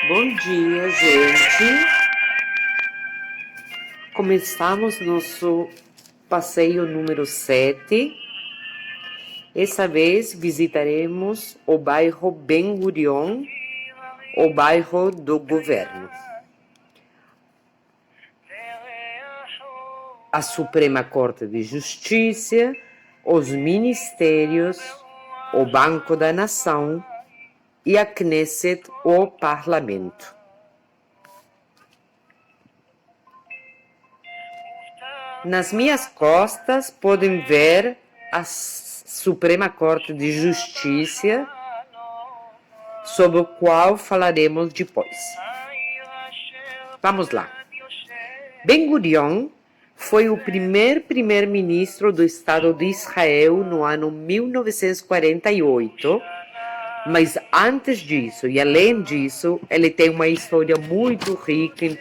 Bom dia, gente. Começamos nosso passeio número 7. Essa vez visitaremos o bairro Ben Gurion, o bairro do governo. A Suprema Corte de Justiça, os ministérios, o Banco da Nação e a Knesset, o parlamento. Nas minhas costas podem ver a Suprema Corte de Justiça, sobre o qual falaremos depois. Vamos lá. Ben Gurion foi o primeiro-ministro do Estado de Israel no ano 1948, mas antes disso e além disso, ele tem uma história muito rica em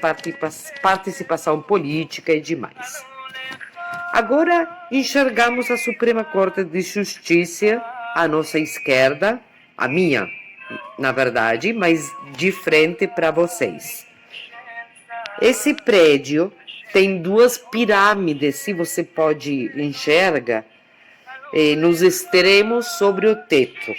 participação política e demais. Agora enxergamos a Suprema Corte de Justiça à nossa esquerda, a minha, na verdade, mas de frente para vocês. Esse prédio tem duas pirâmides, se você pode enxergar, nos extremos sobre o teto.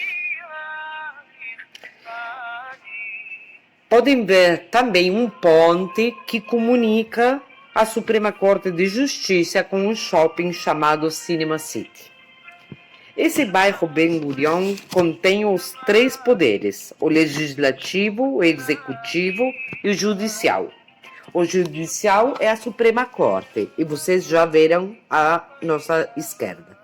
Podem ver também um ponte que comunica a Suprema Corte de Justiça com um shopping chamado Cinema City. Esse bairro Ben Gurion contém os três poderes: o legislativo, o executivo e o judicial. O judicial é a Suprema Corte, e vocês já viram à nossa esquerda.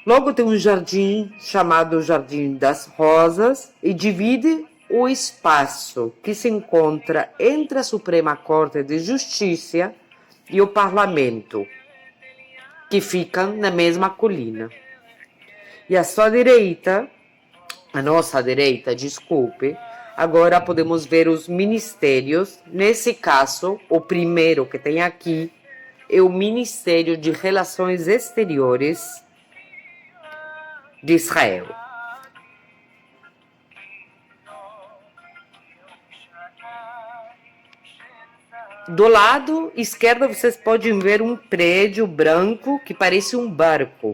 Logo tem um jardim chamado Jardim das Rosas e divide o espaço que se encontra entre a Suprema Corte de Justiça e o Parlamento, que ficam na mesma colina. E à sua direita, à nossa direita, desculpe, agora podemos ver os ministérios. Nesse caso, o primeiro que tem aqui é o Ministério de Relações Exteriores de Israel. Do lado esquerdo vocês podem ver um prédio branco que parece um barco.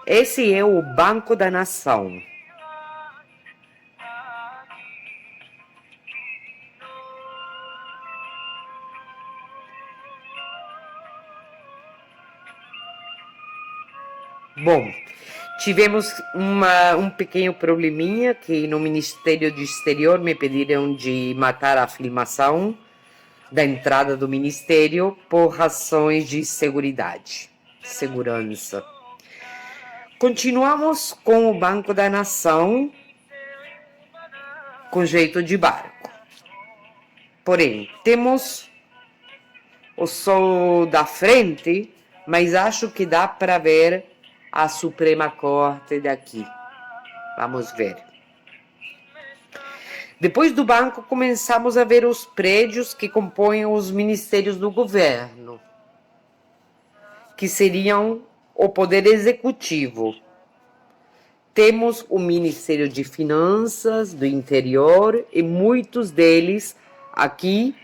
Esse é o Banco da Nação. Bom, tivemos um pequeno probleminha que no Ministério do Exterior me pediram de matar a filmação da entrada do Ministério por razões de segurança. Continuamos com o Banco da Nação com jeito de barco. Porém, temos o sol da frente, mas acho que dá para ver a Suprema Corte daqui. Vamos ver. Depois do banco, começamos a ver os prédios que compõem os ministérios do governo, que seriam o poder executivo. Temos o Ministério de Finanças, do Interior, e muitos deles aqui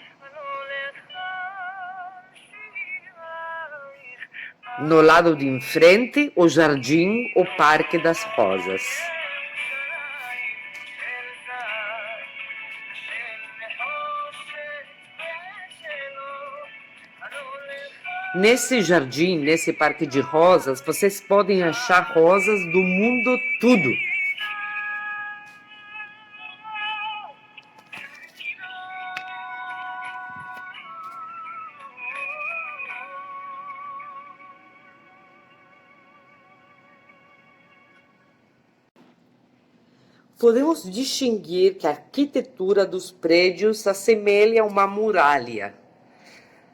no lado de em frente, o jardim, o Parque das Rosas. Nesse jardim, nesse parque de rosas, vocês podem achar rosas do mundo todo. Podemos distinguir que a arquitetura dos prédios assemelha a uma muralha.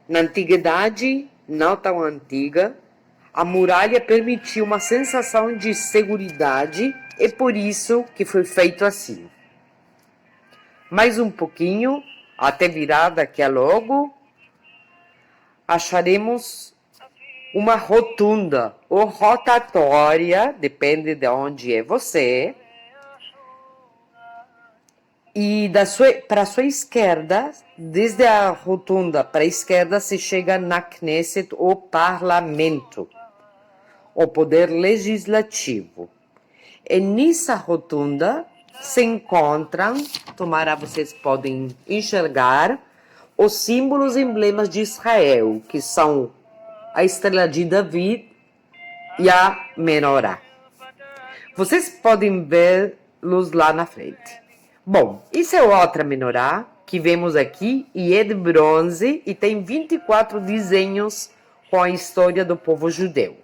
Na antiguidade, não tão antiga, a muralha permitia uma sensação de segurança e por isso que foi feito assim. Mais um pouquinho, até virar daqui a logo, acharemos uma rotunda ou rotatória, depende de onde é você. E para a sua esquerda, desde a rotunda para a esquerda, se chega na Knesset, o parlamento, o poder legislativo. E nessa rotunda se encontram, tomara vocês podem enxergar, os símbolos e emblemas de Israel, que são a estrela de David e a menorá. Vocês podem vê-los lá na frente. Bom, isso é outra menorá que vemos aqui e é de bronze e tem 24 desenhos com a história do povo judeu.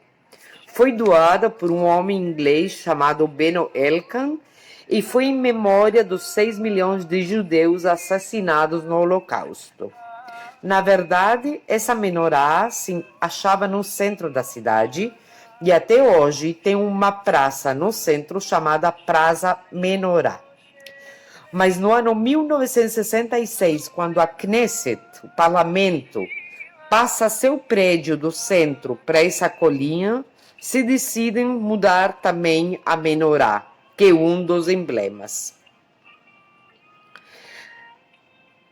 Foi doada por um homem inglês chamado Beno Elkan e foi em memória dos 6 milhões de judeus assassinados no Holocausto. Na verdade, essa menorá se achava no centro da cidade e até hoje tem uma praça no centro chamada Praça Menorá. Mas no ano 1966, quando a Knesset, o parlamento, passa seu prédio do centro para essa colina, se decidem mudar também a menorá, que é um dos emblemas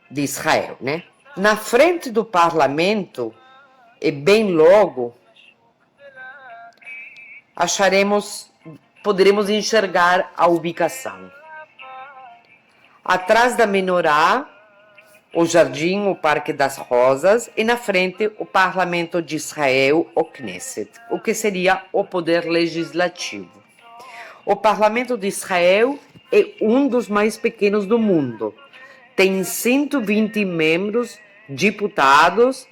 de Israel, né? Na frente do parlamento, e bem logo, poderemos enxergar a ubicação. Atrás da menorá, o jardim, o Parque das Rosas, e na frente o Parlamento de Israel, o Knesset, o que seria o poder legislativo. O Parlamento de Israel é um dos mais pequenos do mundo. Tem 120 membros, deputados,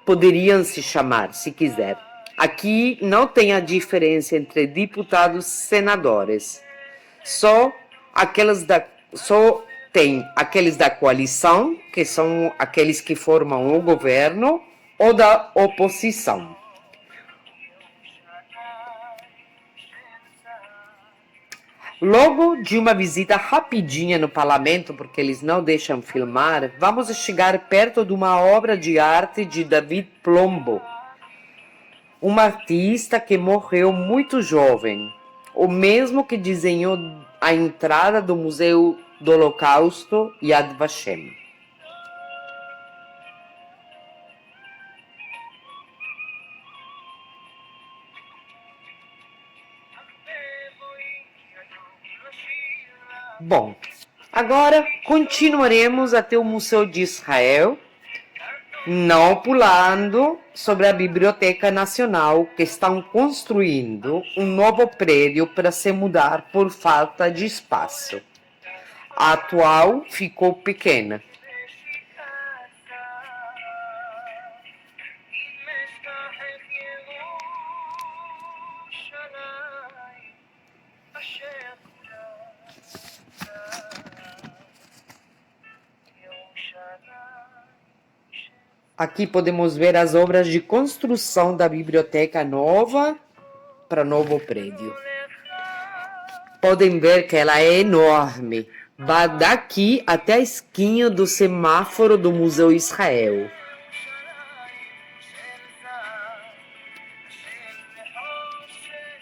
poderiam se chamar, se quiser. Aqui não tem a diferença entre deputados e senadores. Só tem aqueles da coalição, que são aqueles que formam o governo, ou da oposição. Logo de uma visita rapidinha no parlamento, porque eles não deixam filmar, vamos chegar perto de uma obra de arte de David Plombo, um artista que morreu muito jovem, o mesmo que desenhou a entrada do Museu do Holocausto Yad Vashem. Bom, agora continuaremos até o Museu de Israel, não pulando sobre a Biblioteca Nacional, que estão construindo um novo prédio para se mudar por falta de espaço. A atual ficou pequena. Aqui podemos ver as obras de construção da biblioteca nova para novo prédio. Podem ver que ela é enorme. Vai daqui até a esquina do semáforo do Museu Israel.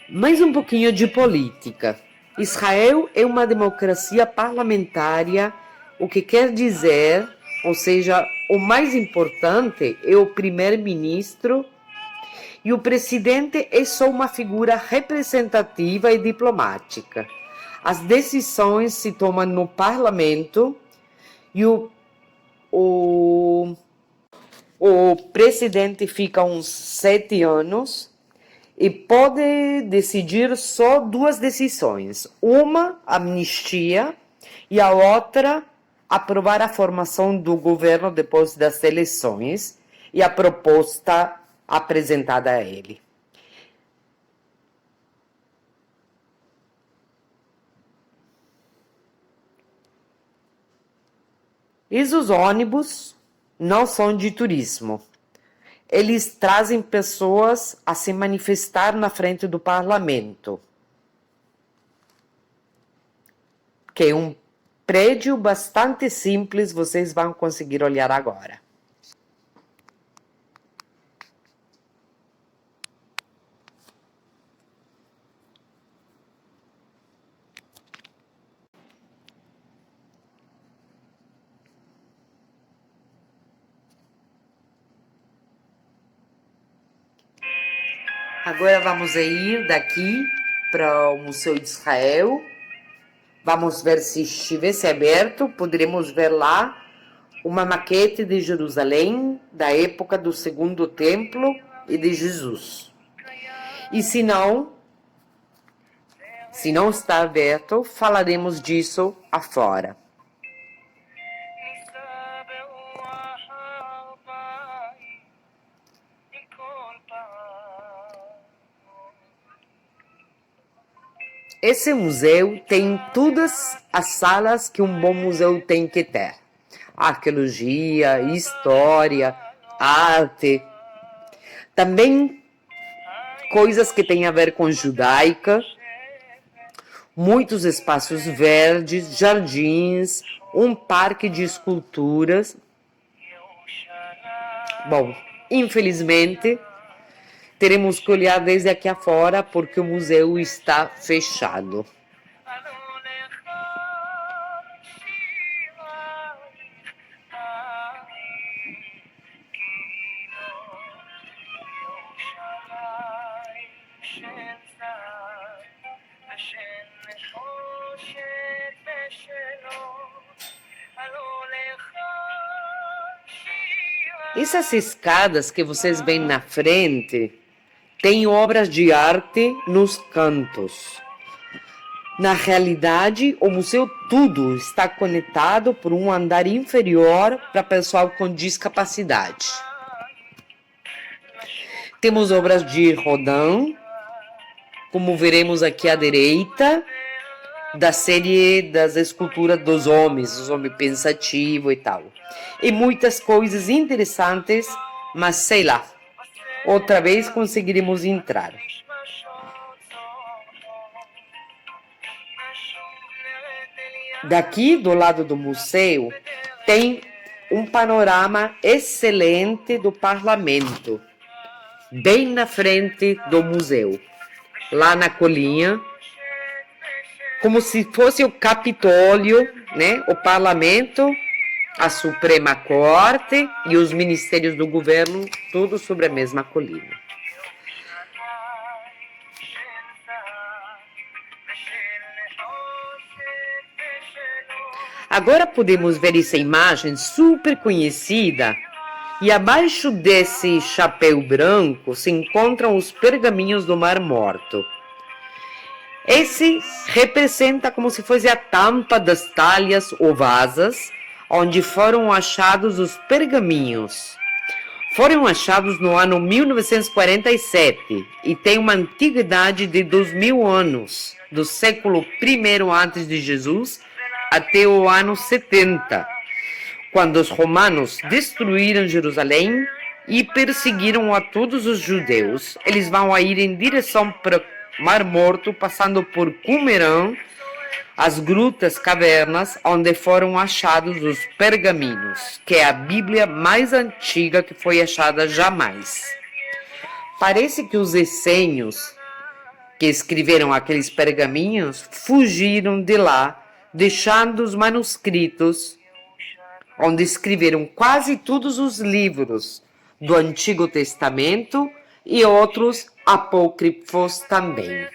Mais um pouquinho de política. Israel é uma democracia parlamentária, o que quer dizer, ou seja, o mais importante é o primeiro-ministro e o presidente é só uma figura representativa e diplomática. As decisões se tomam no parlamento e o presidente fica uns 7 anos e pode decidir só 2 decisões. Uma, amnistia, e a outra, aprovar a formação do governo depois das eleições e a proposta apresentada a ele. E os ônibus não são de turismo. Eles trazem pessoas a se manifestar na frente do parlamento, que é um prédio bastante simples, vocês vão conseguir olhar agora. Agora vamos ir daqui para o Museu de Israel. Vamos ver se estivesse aberto, poderemos ver lá uma maquete de Jerusalém da época do Segundo Templo e de Jesus. E se não está aberto, falaremos disso afora. Esse museu tem todas as salas que um bom museu tem que ter. Arqueologia, história, arte. Também coisas que têm a ver com judaica. Muitos espaços verdes, jardins, um parque de esculturas. Bom, infelizmente, teremos que olhar desde aqui afora porque o museu está fechado. Essas escadas que vocês veem na frente têm obras de arte nos cantos. Na realidade, o museu tudo está conectado por um andar inferior para pessoal com discapacidade. Temos obras de Rodin, como veremos aqui à direita, da série das esculturas dos homens, os homens pensativos e tal. E muitas coisas interessantes, mas sei lá, outra vez conseguiremos entrar. Daqui do lado do museu tem um panorama excelente do parlamento, bem na frente do museu, lá na colinha, como se fosse o Capitólio, né? O parlamento, a Suprema Corte e os ministérios do governo, tudo sobre a mesma colina. Agora podemos ver essa imagem super conhecida e abaixo desse chapéu branco se encontram os pergaminhos do Mar Morto. Esse representa como se fosse a tampa das talhas ou vasas onde foram achados os pergaminhos. Foram achados no ano 1947 e têm uma antiguidade de 2000 anos, do século I antes de Jesus até o ano 70, quando os romanos destruíram Jerusalém e perseguiram a todos os judeus. Eles vão a ir em direção para o Mar Morto, passando por Qumran, as grutas, cavernas, onde foram achados os pergaminhos, que é a Bíblia mais antiga que foi achada jamais. Parece que os essênios que escreveram aqueles pergaminhos fugiram de lá, deixando os manuscritos, onde escreveram quase todos os livros do Antigo Testamento e outros apócrifos também.